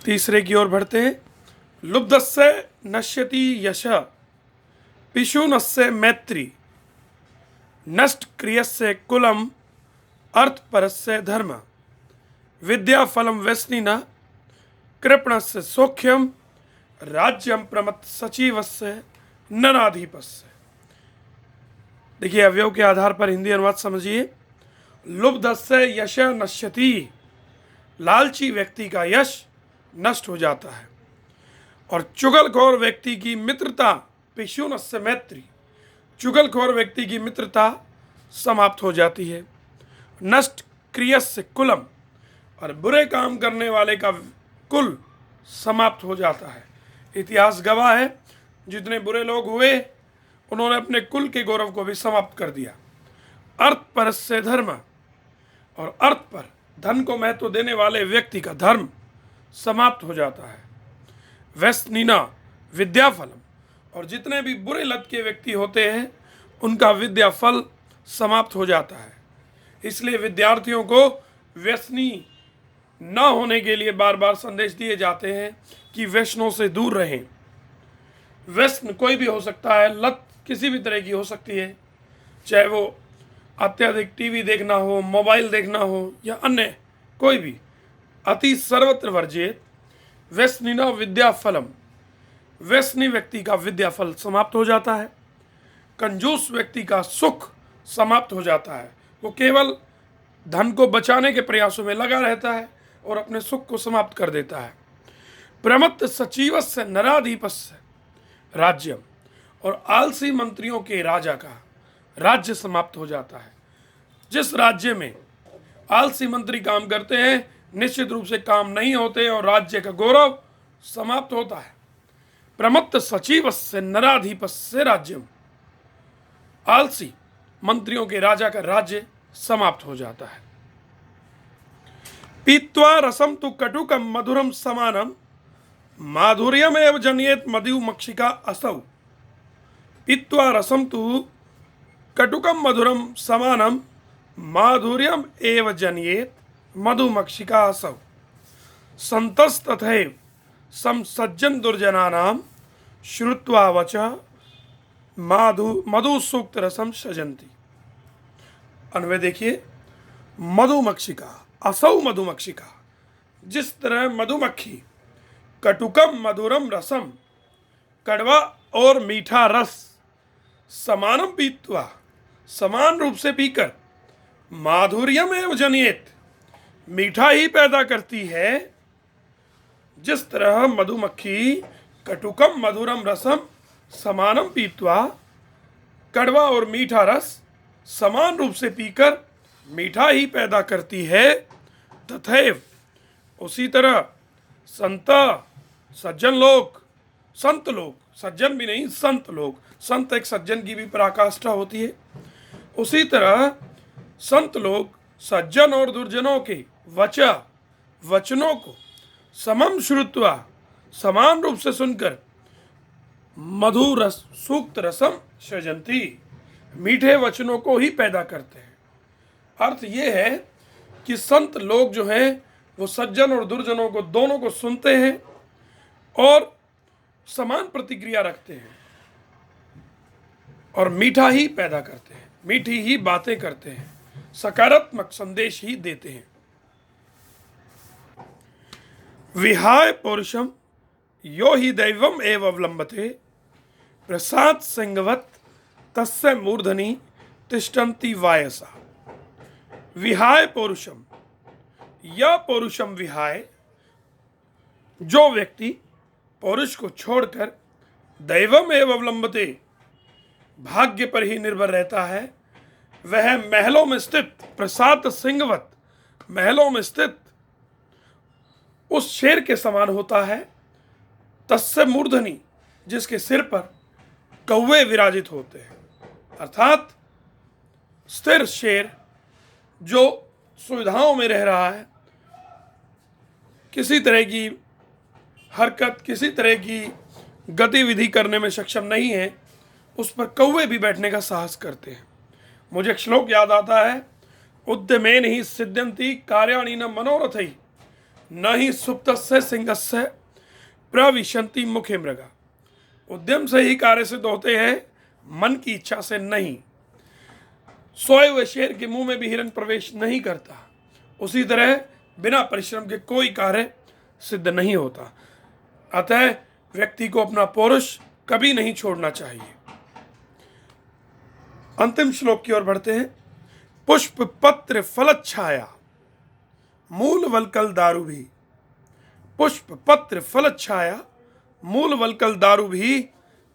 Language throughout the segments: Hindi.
तीसरे की ओर बढ़ते हैं। लुब्धस्य नश्यति यश, पिशुनस्य मैत्री, नष्ट क्रियस्य कुलम, अर्थ परस्य धर्म, विद्या फलम व्यसनिना, कृपणस्य सौख्यम, राज्यम प्रमत सचिवस्य नराधिपस्य। देखिए, अवयव के आधार पर हिंदी अनुवाद समझिए। लुब्धस्य यश नश्यति, लालची व्यक्ति का यश नष्ट हो जाता है। और चुगलखोर व्यक्ति की मित्रता, पिशुनस्य मैत्री, चुगलखोर व्यक्ति की मित्रता समाप्त हो जाती है। नष्ट क्रियस्य कुलम, और बुरे काम करने वाले का कुल समाप्त हो जाता है। इतिहास गवाह है, जितने बुरे लोग हुए उन्होंने अपने कुल के गौरव को भी समाप्त कर दिया। अर्थ परस्य धर्म, और अर्थ पर, धन को महत्व देने वाले व्यक्ति का धर्म समाप्त हो जाता है। व्यसनिना विद्या फलम, और जितने भी बुरे लत के व्यक्ति होते हैं उनका विद्या फल समाप्त हो जाता है। इसलिए विद्यार्थियों को व्यसनी न होने के लिए बार बार संदेश दिए जाते हैं कि व्यसनों से दूर रहें। व्यसन कोई भी हो सकता है, लत किसी भी तरह की हो सकती है, चाहे वो अत्यधिक टीवी देखना हो, मोबाइल देखना हो, या अन्य कोई भी। अति सर्वत्र वर्जित। व्यसनिना विद्या फलम, व्यसनी व्यक्ति का विद्या फल समाप्त हो जाता है। कंजूस व्यक्ति का सुख समाप्त हो जाता है, वो केवल धन को बचाने के प्रयासों में लगा रहता है और अपने सुख को समाप्त कर देता है। प्रमत्त सचिवस्य नराधिपस्य राज्यम, और आलसी मंत्रियों के राजा का राज्य समाप्त हो जाता है। जिस राज्य में आलसी मंत्री काम करते हैं, निश्चित रूप से काम नहीं होते और राज्य का गौरव समाप्त होता है। प्रमत्त सचिवस्य नराधिपस्य राज्यम, आलसी मंत्रियों के राजा का राज्य समाप्त हो जाता है। पीत्वा रसम तु कटुकम मधुरम समानम, माधुर्यम एव जनियेत मधुमक्षिका असौ। पीत्वा रसम तु कटुकम मधुरम समानम, माधुर्यम एव जनियेत मधुमक्षिका असौ। संतस्तथैव समसज्जन दुर्जनानां, श्रुत्वा वचः मधु सूक्त रसम सजंती। अन्वय देखिए। मधुमक्षिका, असौ मधुमक्षिका, जिस तरह मधुमक्खी कटुकम मधुरम रसम, कड़वा और मीठा रस, समानम पीत्वा, समान रूप से पीकर, माधुर्यम एव जनियेत, मीठा ही पैदा करती है, जिस तरह मधुमक्खी कटुकम मधुरम रसम समानम पीत्वा, कड़वा और मीठा रस समान रूप से पीकर मीठा ही पैदा करती है, तथैव उसी तरह संत, सज्जन लोग, संत लोग, सज्जन भी नहीं संत लोग, संत एक सज्जन की भी पराकाष्ठा होती है, उसी तरह संत लोग सज्जन और दुर्जनों के वचनों को समम श्रुत्वा, समान रूप से सुनकर, मधु रस सूक्त रसम सृजंती, मीठे वचनों को ही पैदा करते हैं। अर्थ ये है कि संत लोग जो हैं वो सज्जन और दुर्जनों को दोनों को सुनते हैं और समान प्रतिक्रिया रखते हैं और मीठा ही पैदा करते हैं, मीठी ही बातें करते हैं, सकारात्मक संदेश ही देते हैं। विहाय पौरुषम यो ही दैवम एव अवलंबते, प्रसाद सिंहवत तस्य मूर्धनि तिष्ठन्ति वायसा। विहाय पौरुषम, यह पौरुषम विहाय, जो व्यक्ति पौरुष को छोड़कर दैवम एव अवलंबते, भाग्य पर ही निर्भर रहता है, वह महलों में स्थित, प्रसाद सिंहवत, महलों में स्थित उस शेर के समान होता है, तस्य मूर्धनि, जिसके सिर पर कौवे विराजित होते हैं। अर्थात स्थिर शेर जो सुविधाओं में रह रहा है, किसी तरह की हरकत, किसी तरह की गतिविधि करने में सक्षम नहीं है, उस पर कौवे भी बैठने का साहस करते हैं। मुझे एक श्लोक याद आता है, उद्यमेन ही सिद्ध्यन्ति कार्याणि न मनोरथैः, न ही सुप्तस्य सिंहस्य प्रविशन्ति मुखे मृगा। उद्यम से ही कार्य सिद्ध होते हैं, मन की इच्छा से नहीं। सोए हुए शेर के मुंह में भी हिरन प्रवेश नहीं करता, उसी तरह बिना परिश्रम के कोई कार्य सिद्ध नहीं होता। अतः व्यक्ति को अपना पौरुष कभी नहीं छोड़ना चाहिए। अंतिम श्लोक की ओर बढ़ते हैं। पुष्प पत्र फलच्छाया मूल वलकल दारु भी। पुष्प पत्र फलच्छाया मूल वलकल दारु भी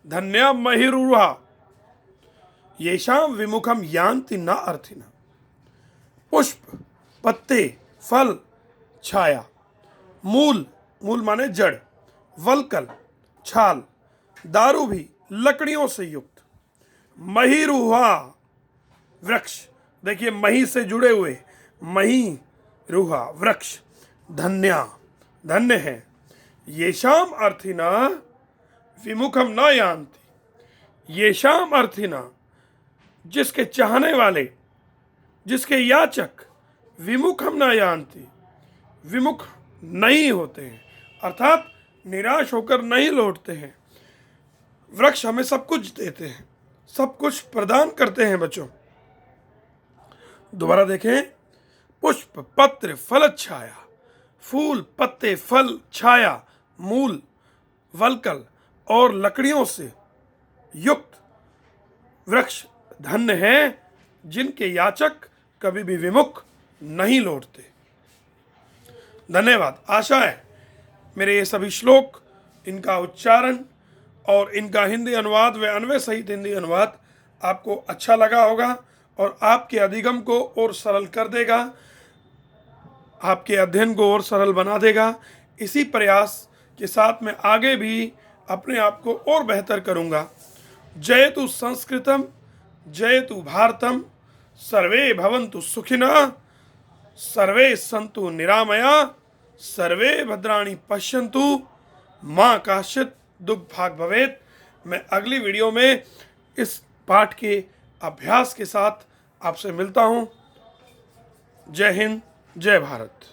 धन्या महिरुहा येषाम विमुखम यान्ति न अर्थिना। पुष्प, पत्ते, फल, छाया, मूल, मूल माने जड़, वलकल, छाल, दारु भी लकड़ियों से युक्त, महिरुहा वृक्ष, देखिए मही से जुड़े हुए, मही रुहा वृक्ष, धन्या धन्य है, येषाम अर्थिना विमुखम न यान्ति। येषाम अर्थिना जिसके चाहने वाले, जिसके याचक, विमुखम न यान्ति विमुख नहीं होते हैं, अर्थात निराश होकर नहीं लौटते हैं। वृक्ष हमें सब कुछ देते हैं, सब कुछ प्रदान करते हैं बच्चों। दोबारा देखें। पुष्प पत्र फल छाया, फूल, पत्ते, फल, छाया, मूल, वलकल और लकड़ियों से युक्त वृक्ष धन्य है, जिनके याचक कभी भी विमुख नहीं लौटते। धन्यवाद। आशा है मेरे ये सभी श्लोक, इनका उच्चारण और इनका हिंदी अनुवाद व अन्वय सहित हिंदी अनुवाद आपको अच्छा लगा होगा और आपके अधिगम को और सरल कर देगा, आपके अध्ययन को और सरल बना देगा। इसी प्रयास के साथ मैं आगे भी अपने आप को और बेहतर करूँगा। जयतु संस्कृतम, जयतु भारतम, सर्वे भवन्तु सुखिनः, सर्वे सन्तु निरामया, सर्वे भद्राणि पश्यन्तु, माँ काश्चित् दुःखभाग् भवेत्। मैं अगली वीडियो में इस पाठ के अभ्यास के साथ आपसे मिलता हूँ। जय हिंद, जय भारत।